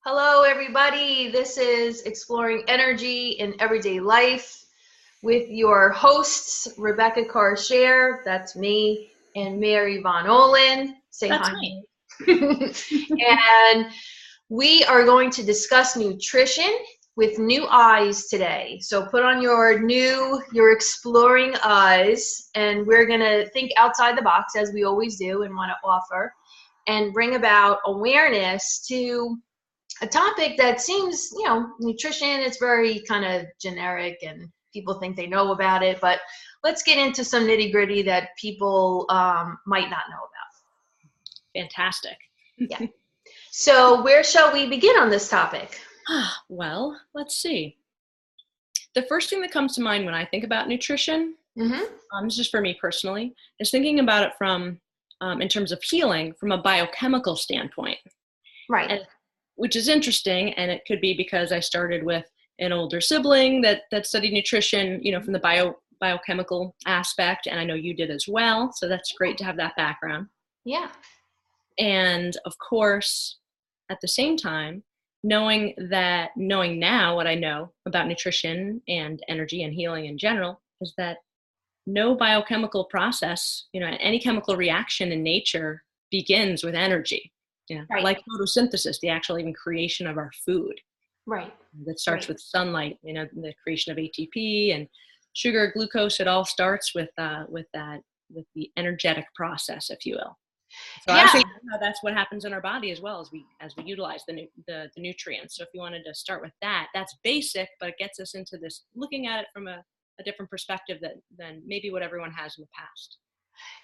Hello, everybody. This is Exploring Energy in Everyday Life with your hosts, Rebecca Karchere, that's me, and Mary Von Ohlen. Say That's hi. me. And we are going to discuss nutrition with new eyes today. So put on your exploring eyes, and we're going to think outside the box as we always do and want to offer and bring about awareness to a topic that seems, nutrition is very kind of generic and people think they know about it, but let's get into some nitty gritty that people might not know about. Fantastic. Yeah. So where shall we begin on this topic? Well, let's see. The first thing that comes to mind when I think about nutrition, this is for me personally, is thinking about it from, in terms of healing, from a biochemical standpoint. Right. Which is interesting, and it could be because I started with an older sibling that studied nutrition, from the biochemical aspect, and I know you did as well, so that's great to have that background. Yeah. And of course, at the same time, knowing now what I know about nutrition and energy and healing in general is that no biochemical process, any chemical reaction in nature begins with energy. Right. Like photosynthesis, the actual even creation of our food. Right. That starts with sunlight, the creation of ATP and sugar, glucose. It all starts with the energetic process, if you will. So I was thinking how that's what happens in our body as well as we utilize the nutrients. So if you wanted to start with that, that's basic, but it gets us into this looking at it from a different perspective than maybe what everyone has in the past.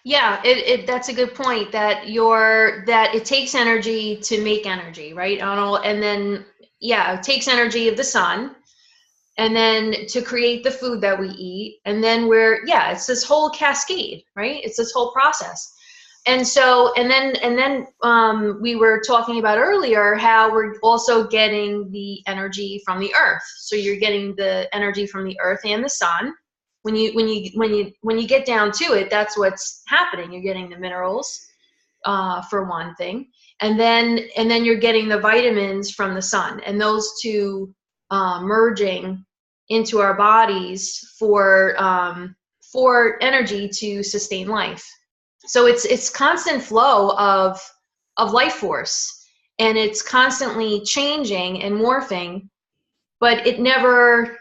Yeah, that's a good point that it takes energy to make energy, right? And then it takes energy of the sun and then to create the food that we eat. And then it's this whole cascade, right? It's this whole process. And so, and then we were talking about earlier how we're also getting the energy from the earth. So you're getting the energy from the earth and the sun. When you get down to it, that's what's happening. You're getting the minerals, for one thing, and then you're getting the vitamins from the sun, and those two merging into our bodies for energy to sustain life. So it's constant flow of life force, and it's constantly changing and morphing, but it never,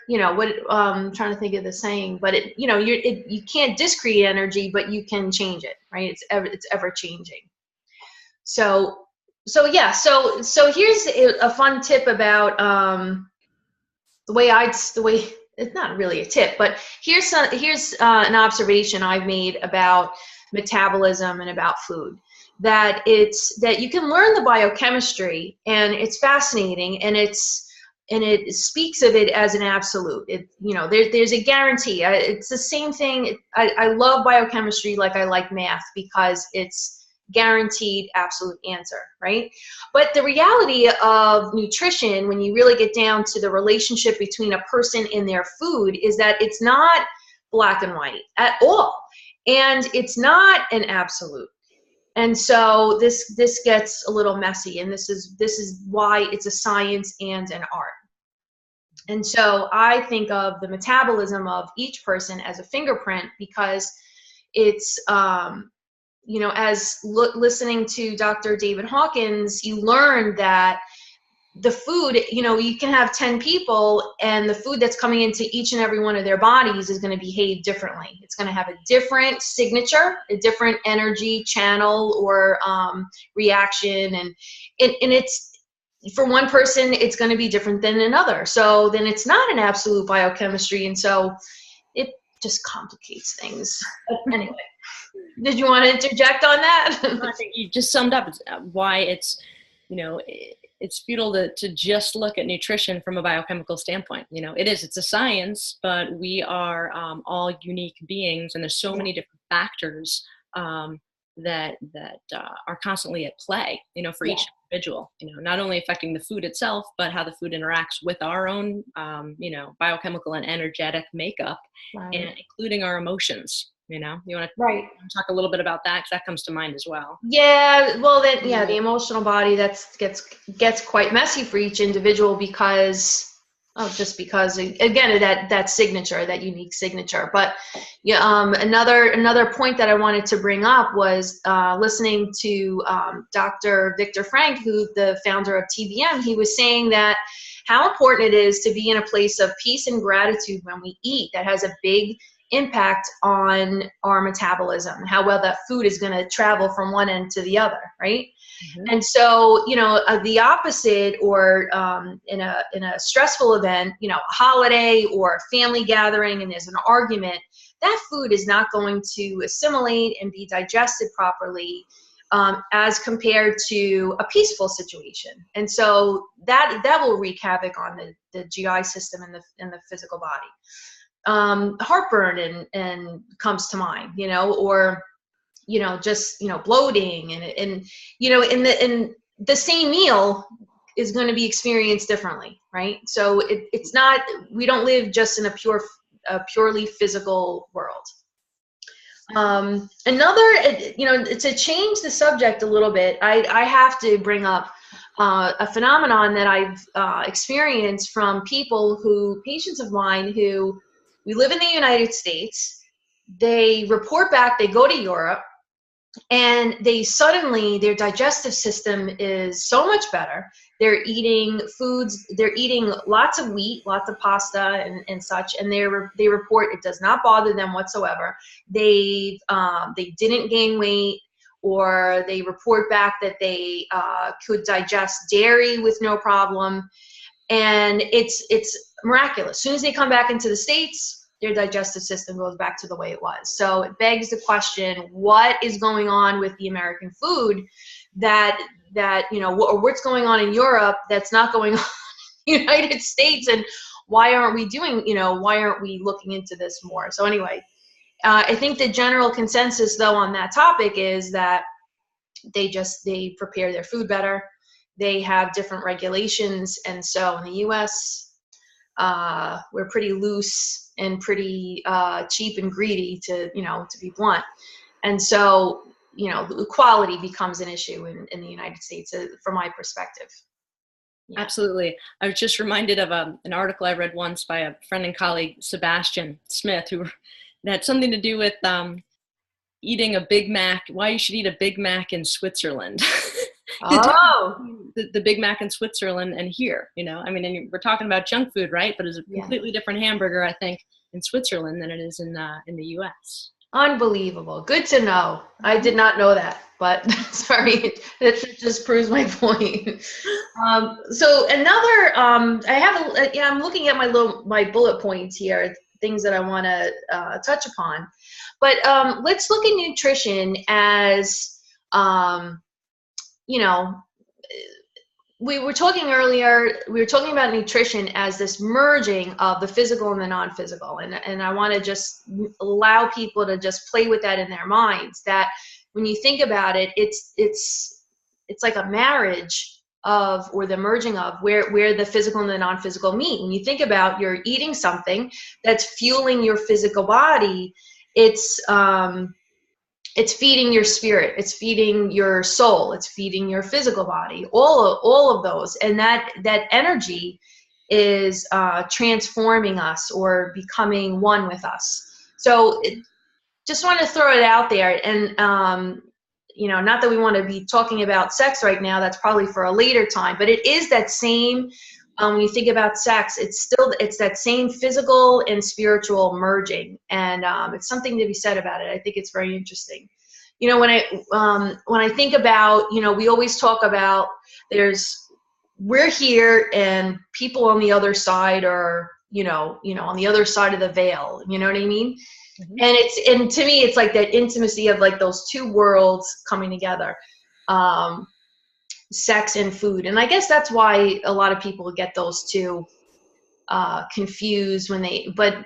I'm trying to think of the saying, but you can't discrete energy, but you can change it, right? It's ever changing. So here's a fun tip about the way it's not really a tip, but here's an observation I've made about metabolism and about food, that you can learn the biochemistry, and it's fascinating, and it speaks of it as an absolute. There's a guarantee. It's the same thing. I love biochemistry like I like math, because it's guaranteed absolute answer, right? But the reality of nutrition, when you really get down to the relationship between a person and their food, is that it's not black and white at all, and it's not an absolute. And so this gets a little messy, and this is why it's a science and an art. And so I think of the metabolism of each person as a fingerprint, because it's listening to Dr. David Hawkins, you learn that the food, you can have 10 people, and the food that's coming into each and every one of their bodies is going to behave differently. It's going to have a different signature, a different energy channel or reaction, and it's, for one person, it's going to be different than another. So then it's not an absolute biochemistry, and so it just complicates things. But anyway. Did you want to interject on that? I think you just summed up why it's futile to just look at nutrition from a biochemical standpoint. It's a science, but we are all unique beings, and there's so many different factors that are constantly at play, for each individual, not only affecting the food itself, but how the food interacts with our own, biochemical and energetic makeup, and including our emotions. You know, you want Right. to talk a little bit about that, because that comes to mind as well. Yeah, well then, yeah, the emotional body gets quite messy for each individual because just because again that signature, that unique signature. But yeah, another point that I wanted to bring up was listening to Dr. Viktor Frankl, who's the founder of T.B.M. He was saying that how important it is to be in a place of peace and gratitude when we eat. That has a big impact on our metabolism, how well that food is going to travel from one end to the other, right? Mm-hmm. And so, the opposite, or in a stressful event, a holiday or a family gathering, and there's an argument, that food is not going to assimilate and be digested properly as compared to a peaceful situation. And so that will wreak havoc on the GI system and the physical body. Heartburn and comes to mind, or just bloating and in the same meal is going to be experienced differently, right? So it's not, we don't live just in a purely physical world. To change the subject a little bit, I have to bring up a phenomenon that I've experienced from patients of mine who, we live in the United States, they report back, they go to Europe, and their digestive system is so much better. They're eating lots of wheat, lots of pasta and such, and they report it does not bother them whatsoever. They didn't gain weight, or they report back that they could digest dairy with no problem. And it's miraculous. As soon as they come back into the States, their digestive system goes back to the way it was. So it begs the question, what is going on with the American food that or what's going on in Europe that's not going on in the United States, and why aren't we looking into this more? So anyway, I think the general consensus though on that topic is that they prepare their food better. They have different regulations, and so in the U.S., we're pretty loose and pretty cheap and greedy, to be blunt. And so, quality becomes an issue in the United States, from my perspective. Yeah. Absolutely. I was just reminded of an article I read once by a friend and colleague, Sebastian Smith, who had something to do with eating a Big Mac, why you should eat a Big Mac in Switzerland. Oh, the Big Mac in Switzerland and here, and we're talking about junk food, right? But it's a completely different hamburger, I think, in Switzerland than it is in the U.S. Unbelievable. Good to know. I did not know that, but sorry, it just proves my point. So another, I'm looking at my bullet points here, things that I want to touch upon. But let's look at nutrition as, we were talking about nutrition as this merging of the physical and the non-physical. And I want to just allow people to just play with that in their minds, that when you think about it, it's like a marriage of, or the merging of, where the physical and the non-physical meet. When you think about, you're eating something that's fueling your physical body, it's feeding your spirit, it's feeding your soul, it's feeding your physical body, all of those. And that energy is transforming us or becoming one with us. So just want to throw it out there. And, not that we want to be talking about sex right now, that's probably for a later time, but it is that same, when you think about sex, it's that same physical and spiritual merging. And it's something to be said about it. I think it's very interesting. When I think about, we always talk about we're here and people on the other side are, on the other side of the veil, you know what I mean? Mm-hmm. And to me, it's like that intimacy of like those two worlds coming together. Sex and food. And I guess that's why a lot of people get those two confused but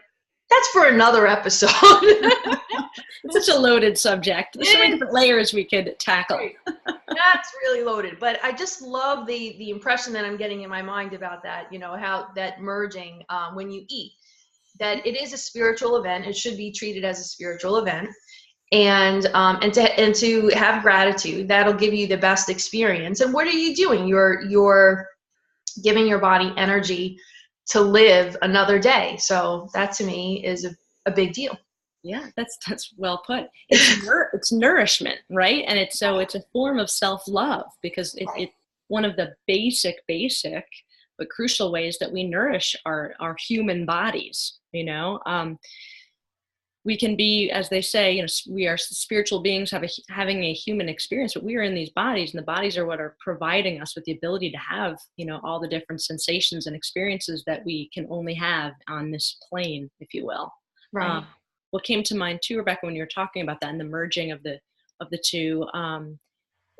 that's for another episode. It's such a loaded subject. There's so many different layers we could tackle. That's really loaded. But I just love the impression that I'm getting in my mind about that, how that merging when you eat. that it is a spiritual event. It should be treated as a spiritual event. And to have gratitude, that'll give you the best experience. And what are you doing? You're giving your body energy to live another day. So that to me is a big deal. Yeah, that's well put. It's nourishment, right? And it's a form of self-love, because it one of the basic but crucial ways that we nourish our human bodies. We can be, as they say, we are spiritual beings having a human experience, but we are in these bodies, and the bodies are what are providing us with the ability to have, all the different sensations and experiences that we can only have on this plane, if you will. Right. What came to mind too, Rebecca, when you were talking about that and the merging of the two,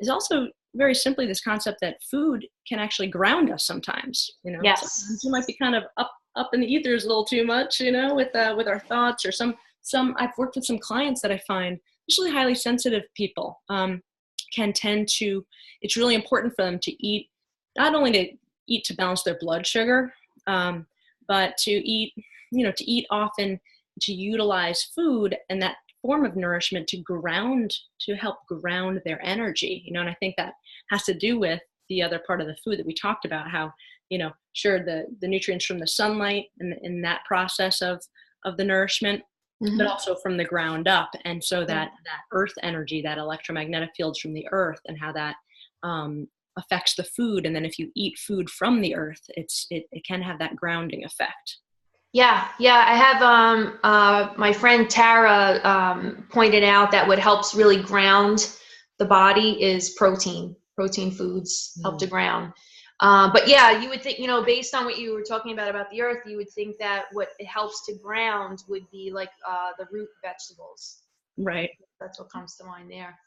is also very simply this concept that food can actually ground us sometimes. Yes. Sometimes you might be kind of up in the ethers a little too much, with our thoughts, or some I've worked with some clients that I find, especially highly sensitive people, can tend to, it's really important for them to eat, not only to eat to balance their blood sugar, but to eat often, to utilize food and that form of nourishment to help ground their energy, and I think that has to do with the other part of the food that we talked about, how, sure, the nutrients from the sunlight and in that process of the nourishment, but also from the ground up. And so that earth energy, that electromagnetic fields from the earth, and how that affects the food. And then if you eat food from the earth, it can have that grounding effect. Yeah. I have my friend Tara pointed out that what helps really ground the body is protein foods help to ground. But yeah, you would think, based on what you were talking about the earth, you would think that what it helps to ground would be like the root vegetables. Right. That's what comes to mind there.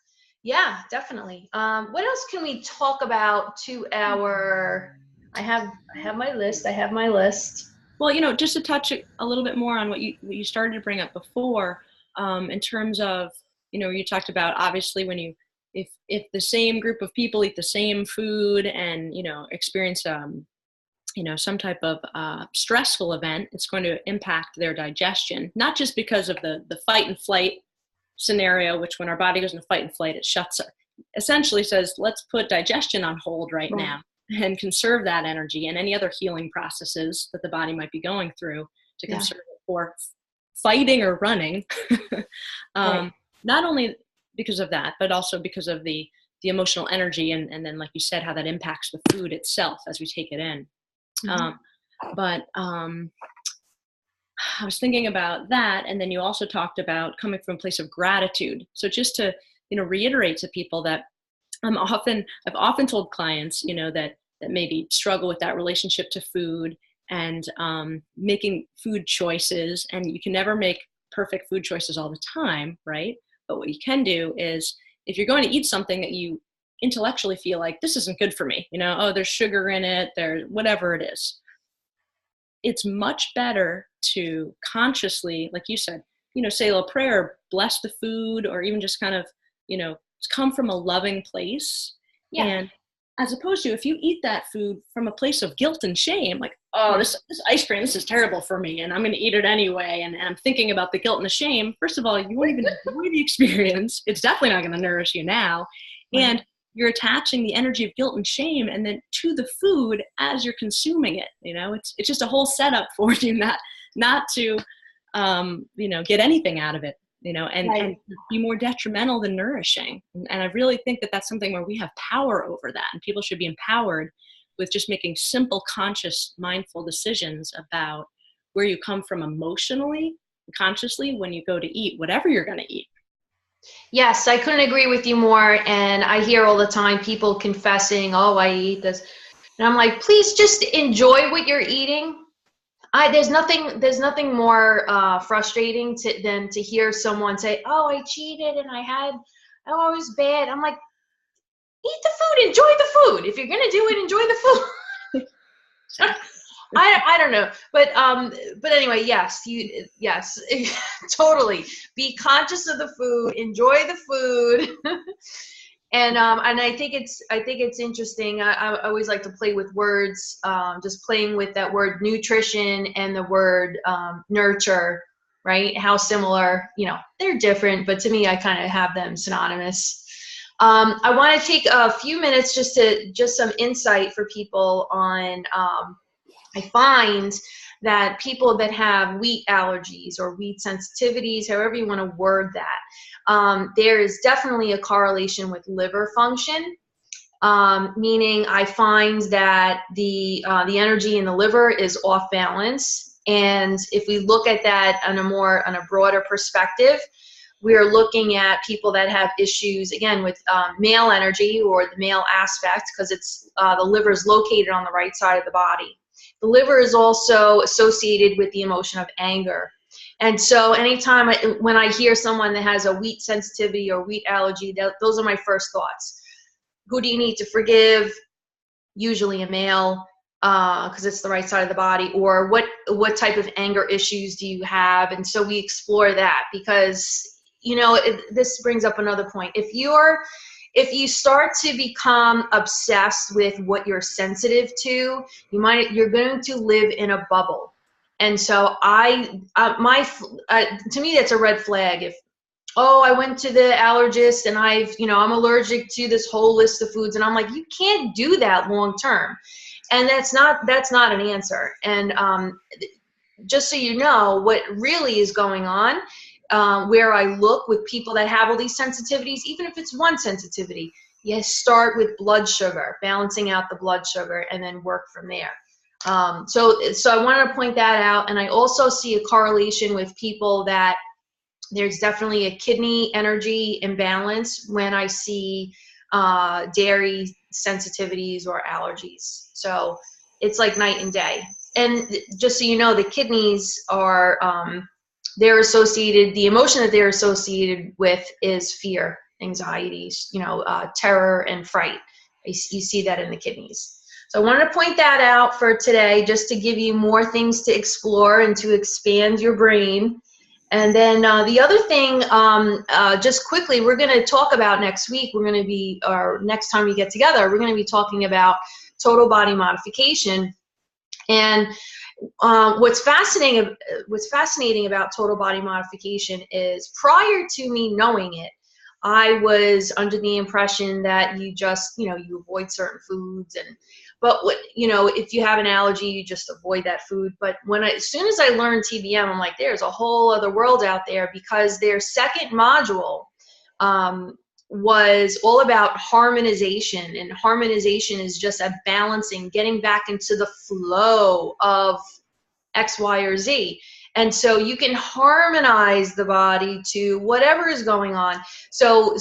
Yeah, definitely. What else can we talk about I have my list. Well, just to touch a little bit more on what you started to bring up before, in terms of, you talked about, obviously, when if the same group of people eat the same food and, experience, some type of stressful event, it's going to impact their digestion, not just because of the fight and flight scenario, which when our body goes into fight and flight, it essentially says, let's put digestion on hold right now and conserve that energy and any other healing processes that the body might be going through to conserve it for fighting or running. Not only because of that, but also because of the emotional energy, and then, like you said, how that impacts the food itself as we take it in. But I was thinking about that, and then you also talked about coming from a place of gratitude. So just to reiterate to people that I've often told clients, that maybe struggle with that relationship to food and making food choices, and you can never make perfect food choices all the time, right? But what you can do is, if you're going to eat something that you intellectually feel like this isn't good for me, there's sugar in it, there's whatever it is, it's much better to consciously, like you said, say a little prayer, bless the food, or even just kind of, come from a loving place. And as opposed to, if you eat that food from a place of guilt and shame, like, oh, this ice cream, this is terrible for me, and I'm going to eat it anyway, and I'm thinking about the guilt and the shame, first of all, you won't even enjoy the experience. It's definitely not going to nourish you now. And you're attaching the energy of guilt and shame and then to the food as you're consuming it. It's just a whole setup for you not to get anything out of it, and be more detrimental than nourishing. And I really think that that's something where we have power over that, and people should be empowered with just making simple, conscious, mindful decisions about where you come from emotionally, consciously, when you go to eat whatever you're going to eat. Yes, I couldn't agree with you more. And I hear all the time people confessing, oh, I eat this. And I'm like, please just enjoy what you're eating. There's nothing more frustrating than to hear someone say, oh, I cheated and I was bad. I'm like, eat the food, enjoy the food. If you're going to do it, enjoy the food. I don't know, but anyway, yes, totally. Be conscious of the food, enjoy the food, And I think it's interesting. I always like to play with words, just playing with that word nutrition and the word nurture, right? How similar, they're different, but to me, I kind of have them synonymous. I want to take a few minutes just some insight for people on. I find that people that have wheat allergies or wheat sensitivities, however you want to word that, there is definitely a correlation with liver function. Meaning I find that the energy in the liver is off balance. And if we look at that on a broader perspective, we are looking at people that have issues, again, with male energy or the male aspect, because it's the liver is located on the right side of the body. The liver is also associated with the emotion of anger. And so anytime when I hear someone that has a wheat sensitivity or wheat allergy, those are my first thoughts. Who do you need to forgive? Usually a male, because it's the right side of the body. Or what type of anger issues do you have? And so we explore that, because this brings up another point. If you start to become obsessed with what you're sensitive to, you're going to live in a bubble. And so to me, that's a red flag. If, I went to the allergist and I'm allergic to this whole list of foods, and I'm like, you can't do that long term. And that's not an answer. And just so you know what really is going on, where I look with people that have all these sensitivities, even if it's one sensitivity, you start with blood sugar, balancing out the blood sugar, and then work from there. So I wanted to point that out. And I also see a correlation with people that there's definitely a kidney energy imbalance when I see dairy sensitivities or allergies. So it's like night and day. And just so you know, the kidneys are, they're associated, the emotion that they're associated with is fear, anxiety, terror and fright. You see that in the kidneys. So I wanted to point that out for today, just to give you more things to explore and to expand your brain. And then the other thing, just quickly, we're going to talk about next week. Or next time we get together, we're going to be talking about total body modification. And what's fascinating about total body modification is, prior to me knowing it, I was under the impression that you just, you avoid certain foods, but if you have an allergy, you just avoid that food. But as soon as I learned TBM, I'm like, there's a whole other world out there, because their second module was all about harmonization. And harmonization is just a balancing, getting back into the flow of X, Y, or Z. And so you can harmonize the body to whatever is going on. So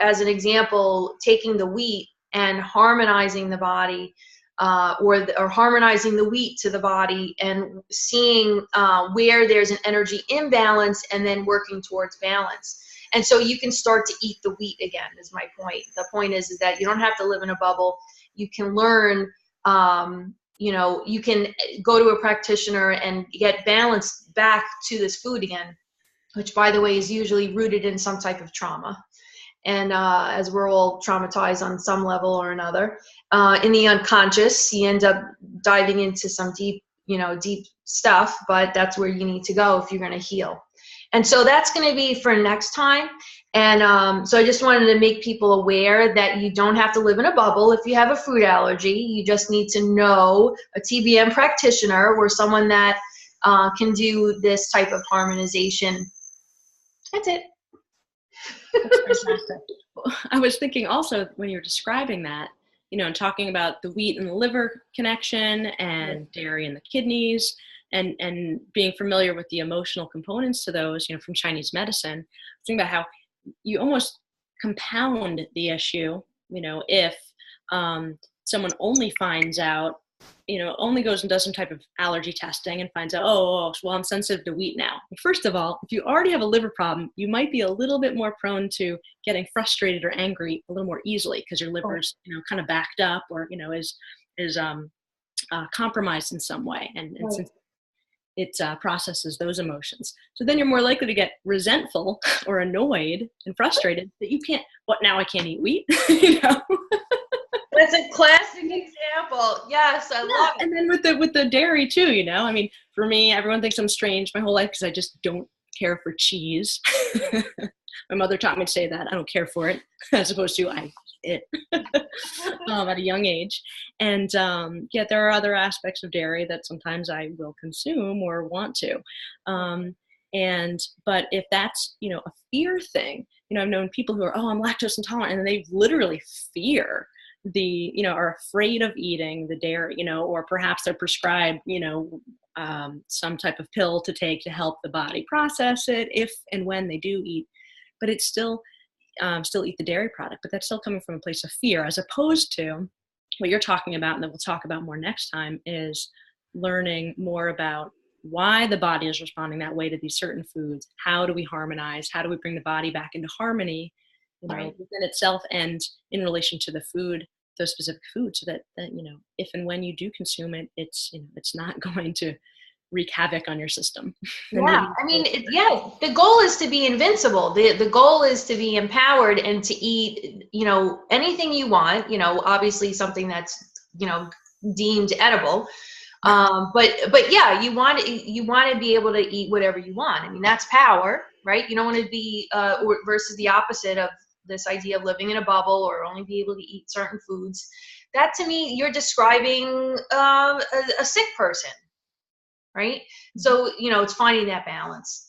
as an example, taking the wheat and harmonizing the body, or harmonizing the wheat to the body, and seeing where there's an energy imbalance, and then working towards balance. And so you can start to eat the wheat again, is my point. The point is that you don't have to live in a bubble. You can learn, you can go to a practitioner and get balanced back to this food again, which, by the way, is usually rooted in some type of trauma. And as we're all traumatized on some level or another, in the unconscious, you end up diving into some deep stuff, but that's where you need to go if you're going to heal. And so that's going to be for next time. And so I just wanted to make people aware that you don't have to live in a bubble if you have a food allergy. You just need to know a TBM practitioner or someone that can do this type of harmonization. That's it. That's fantastic. I was thinking also, when you're describing that, and talking about the wheat and the liver connection, and dairy and the kidneys, and being familiar with the emotional components to those, from Chinese medicine, thinking about how you almost compound the issue, if someone only finds out, only goes and does some type of allergy testing and finds out, well, I'm sensitive to wheat now. First of all, if you already have a liver problem, you might be a little bit more prone to getting frustrated or angry a little more easily, because your liver's, kind of backed up, or, is compromised in some way. And since it processes those emotions. So then you're more likely to get resentful or annoyed and frustrated that you can't, what, now I can't eat wheat? You know? That's a classic example. Yes, I love it. And then with the dairy too, you know, I mean, for me, everyone thinks I'm strange my whole life because I just don't care for cheese. My mother taught me to say that I don't care for it, as opposed to I eat it at a young age. And yet there are other aspects of dairy that sometimes I will consume or want to. But if that's, you know, a fear thing, you know, I've known people who are, oh, I'm lactose intolerant, and they literally fear are afraid of eating the dairy, you know, or perhaps they're prescribed, you know, some type of pill to take to help the body process it if and when they do eat, but it's still eat the dairy product, but that's still coming from a place of fear, as opposed to what you're talking about, and that we'll talk about more next time, is learning more about why the body is responding that way to these certain foods. How do we harmonize? How do we bring the body back into harmony, you know, within itself and in relation to the food, those specific foods, so that, you know, if and when you do consume it, it's, you know, it's not going to wreak havoc on your system. Yeah, I mean, the goal is to be invincible. The goal is to be empowered and to eat, you know, anything you want, you know, obviously something that's, you know, deemed edible. But yeah, you want to be able to eat whatever you want. I mean, that's power, right? You don't want to be versus the opposite of this idea of living in a bubble or only be able to eat certain foods. That, to me, you're describing a sick person, right? So, you know, it's finding that balance.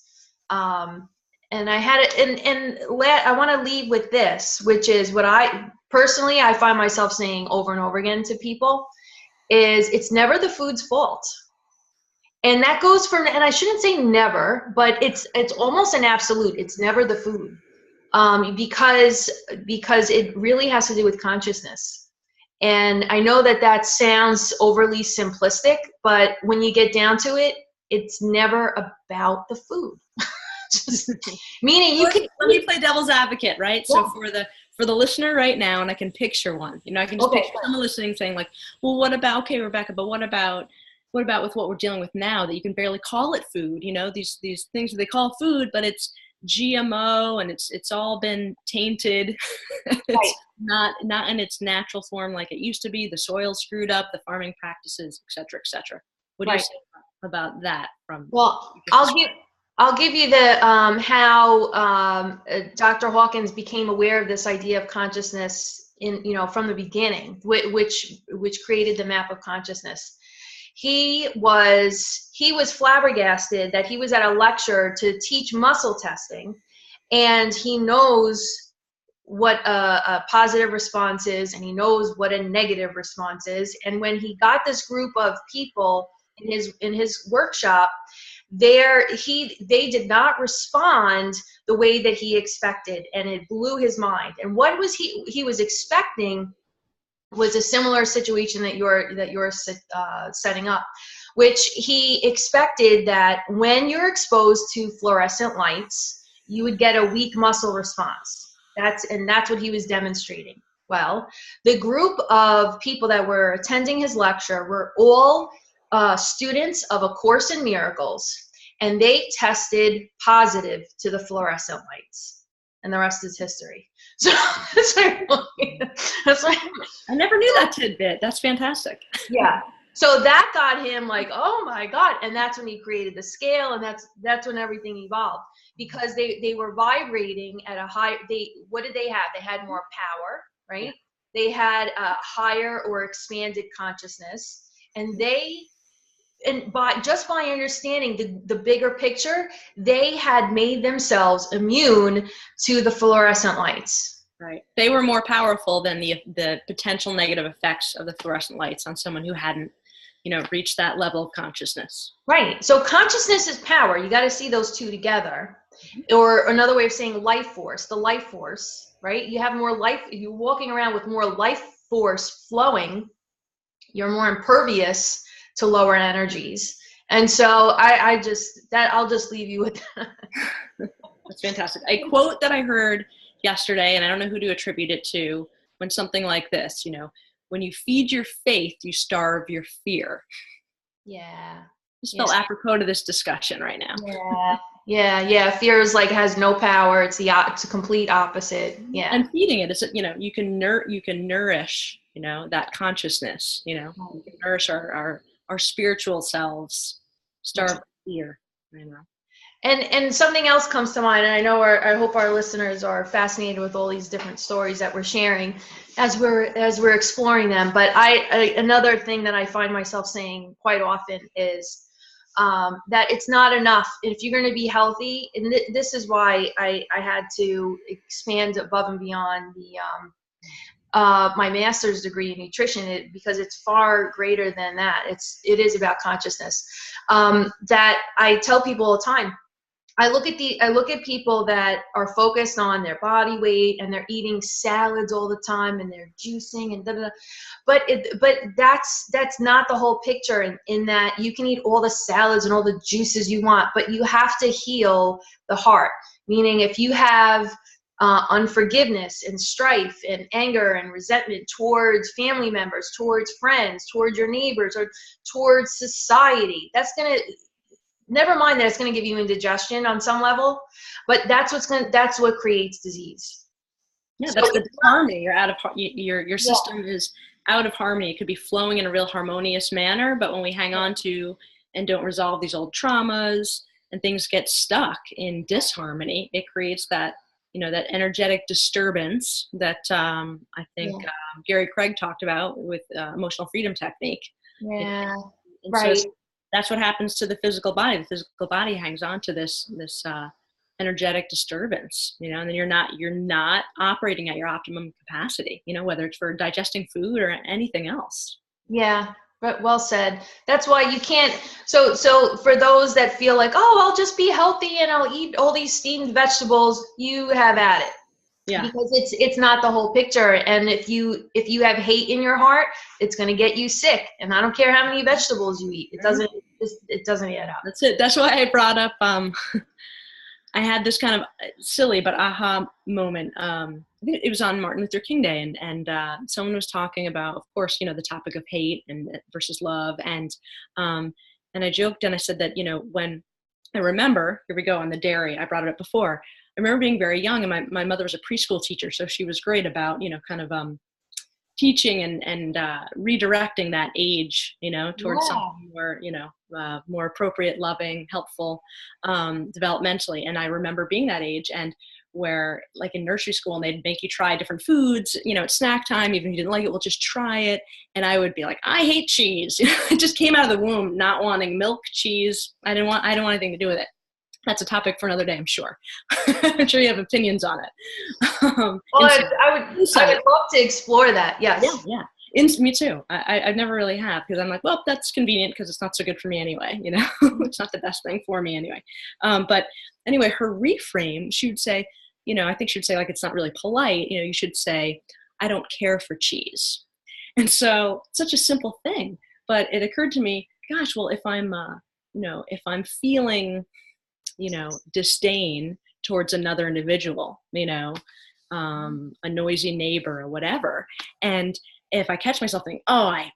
And I had it, and I want to leave with this, which is what I find myself saying over and over again to people, is it's never the food's fault. And that goes from, and I shouldn't say never, but it's almost an absolute. It's never the food, because it really has to do with consciousness. And I know that sounds overly simplistic, but when you get down to it, it's never about the food. Meaning you can. Let me play devil's advocate, right? Yeah. So for the listener right now, and I can picture one. You know, I can just picture someone listening saying like, "Well, what about? Okay, Rebecca, but what about with what we're dealing with now that you can barely call it food? You know, these things that they call food, but it's GMO and it's all been tainted. It's not in its natural form like it used to be. The soil screwed up, the farming practices, et cetera, et cetera. What do you say about that? I'll give you the how Dr. Hawkins became aware of this idea of consciousness from the beginning, which created the map of consciousness. He was flabbergasted that he was at a lecture to teach muscle testing, and he knows what a positive response is, and he knows what a negative response is. And when he got this group of people in his workshop, they did not respond the way that he expected, and it blew his mind. And what was he was expecting was a similar situation that you're setting up, which he expected that when you're exposed to fluorescent lights, you would get a weak muscle response. That's what he was demonstrating. Well, the group of people that were attending his lecture were all students of A Course in Miracles, and they tested positive to the fluorescent lights, and the rest is history. So that's like I never knew that tidbit. That's fantastic. Yeah. So that got him like, oh my God. And that's when he created the scale, and that's when everything evolved, because they were vibrating at a high, what did they have? They had more power, right? They had a higher or expanded consciousness, and by understanding the bigger picture, they had made themselves immune to the fluorescent lights. Right. They were more powerful than the potential negative effects of the fluorescent lights on someone who hadn't, reached that level of consciousness. Right. So consciousness is power. You got to see those two together. Or another way of saying life force, the life force, right? You have more life. If you're walking around with more life force flowing, you're more impervious to lower energies. And so I'll just leave you with that. That's fantastic. A quote that I heard yesterday, and I don't know who to attribute it to, when something like this, when you feed your faith, you starve your fear. Yeah. Just felt apropos to this discussion right now. Yeah. Fear is like has no power. It's it's a complete opposite. Yeah. And feeding it is, you can nourish, that consciousness, you can nourish our spiritual selves, starve fear, And something else comes to mind, and I know I hope our listeners are fascinated with all these different stories that we're sharing as we're exploring them. But another thing that I find myself saying quite often is that it's not enough if you're going to be healthy. And this is why I had to expand above and beyond my master's degree in nutrition, because it's far greater than that. It is about consciousness. That I tell people all the time. I look at people that are focused on their body weight and they're eating salads all the time and they're juicing and but that's not the whole picture. In that you can eat all the salads and all the juices you want, but you have to heal the heart. Meaning, if you have unforgiveness and strife and anger and resentment towards family members, towards friends, towards your neighbors, or towards society, that's gonna. Never mind that it's going to give you indigestion on some level, but that's what creates disease. Yeah, that's the disharmony. You're out of your system is out of harmony. It could be flowing in a real harmonious manner, but when we hang on to and don't resolve these old traumas and things get stuck in disharmony, it creates that that energetic disturbance that I think Gary Craig talked about with emotional freedom technique. Yeah, and right. So that's what happens to the physical body. The physical body hangs on to this energetic disturbance, and then you're not operating at your optimum capacity, whether it's for digesting food or anything else. Yeah, but well said. That's why you can't. So for those that feel like, oh, I'll just be healthy and I'll eat all these steamed vegetables, you have at it. Yeah. Because it's not the whole picture. And if you have hate in your heart, it's going to get you sick. And I don't care how many vegetables you eat. It doesn't add up. That's it. That's why I brought up, I had this kind of silly but aha moment. It was on Martin Luther King Day, and someone was talking about, of course, the topic of hate and versus love. And I joked and I said that, when I remember, here we go on the dairy, I brought it up before. I remember being very young, and my mother was a preschool teacher, so she was great about, kind of teaching and redirecting that age, towards something more, more appropriate, loving, helpful, developmentally. And I remember being that age, and where, like in nursery school, and they'd make you try different foods, at snack time, even if you didn't like it, well, just try it. And I would be like, I hate cheese. It just came out of the womb, not wanting milk, cheese. I don't want anything to do with it. That's a topic for another day, I'm sure. I'm sure you have opinions on it. Well, I would love to explore that. Yes. Yeah. Me too. I never really have, because I'm like, well, that's convenient because it's not so good for me anyway. It's not the best thing for me anyway. But anyway, her reframe, she would say, I think she would say, like, it's not really polite. You should say, I don't care for cheese. And so such a simple thing, but it occurred to me, gosh, well, if I'm, if I'm feeling, disdain towards another individual, a noisy neighbor or whatever. And if I catch myself thinking, oh, I,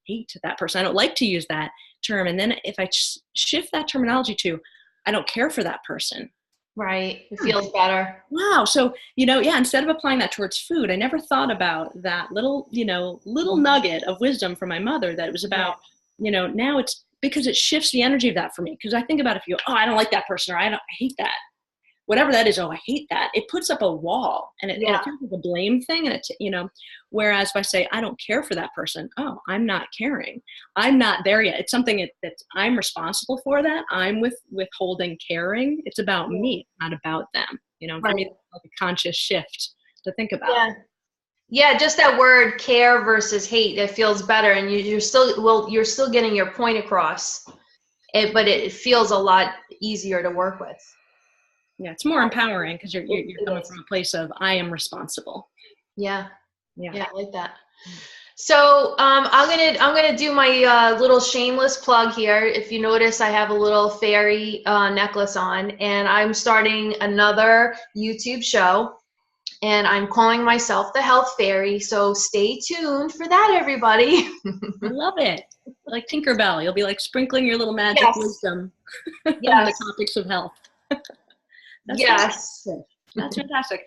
hate that person, I don't like to use that term. And then if I shift that terminology to, I don't care for that person. Right. It feels better. Wow. So, instead of applying that towards food, I never thought about that little nugget of wisdom from my mother that it was about, now it's, because it shifts the energy of that for me. Because I think about if you go, oh, I don't like that person, or I hate that. Whatever that is, oh, I hate that. It puts up a wall, and it feels like a blame thing. And whereas if I say, I don't care for that person, oh, I'm not caring. I'm not there yet. It's something that I'm responsible for that. I'm withholding caring. It's about me, not about them. For me, it's like a conscious shift to think about. Yeah. Yeah, just that word care versus hate, it feels better, and you're still getting your point across, but it feels a lot easier to work with. Yeah, it's more empowering because you're coming from a place of I am responsible. Yeah, I like that. So I'm gonna do my little shameless plug here. If you notice, I have a little fairy necklace on, and I'm starting another YouTube show. And I'm calling myself the Health Fairy, so stay tuned for that, everybody. I love it. like Tinkerbell. You'll be like sprinkling your little magic Yes. wisdom Yes. on the topics of health. That's Yes. fantastic. That's fantastic.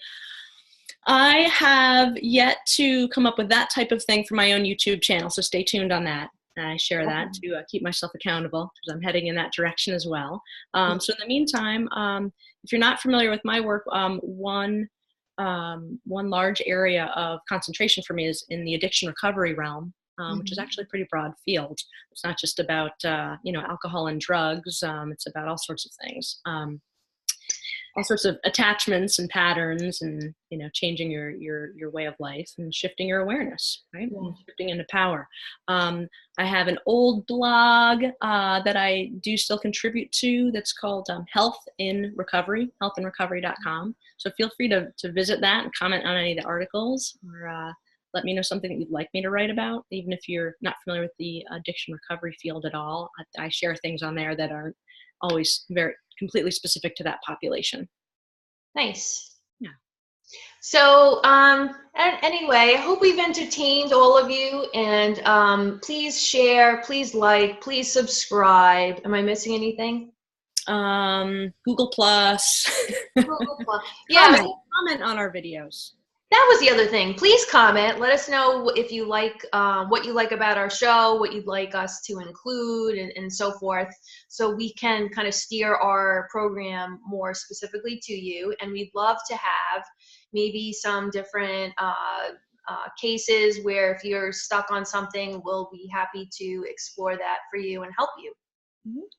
I have yet to come up with that type of thing for my own YouTube channel, so stay tuned on that. I share that to keep myself accountable because I'm heading in that direction as well. So in the meantime, if you're not familiar with my work, one large area of concentration for me is in the addiction recovery realm, which is actually a pretty broad field. It's not just about alcohol and drugs. It's about all sorts of things. All sorts of attachments and patterns, and changing your way of life and shifting your awareness, right? And shifting into power. I have an old blog that I do still contribute to that's called Health in Recovery, healthinrecovery.com. So feel free to visit that and comment on any of the articles, or let me know something that you'd like me to write about, even if you're not familiar with the addiction recovery field at all. I share things on there that aren't always very completely specific to that population. Nice. Yeah. So anyway, I hope we've entertained all of you, and please share, please like, please subscribe. Am I missing anything? Google Plus. Google Plus. Yeah. Comment on our videos. That was the other thing. Please comment. Let us know if you like what you like about our show, what you'd like us to include, and so forth, so we can kind of steer our program more specifically to you. And we'd love to have maybe some different cases where if you're stuck on something, we'll be happy to explore that for you and help you.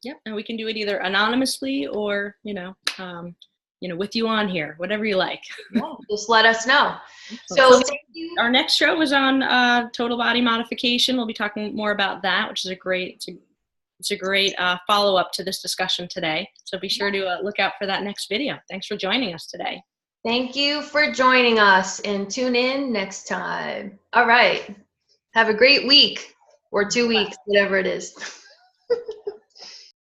Yep, and we can do it either anonymously or with you on here, whatever you like. Yeah, just let us know. So thank you. Our next show is on total body modification. We'll be talking more about that, which is a great follow-up to this discussion today. So be sure to look out for that next video. Thanks for joining us today. Thank you for joining us, and tune in next time. All right. Have a great week, or 2 weeks, whatever it is.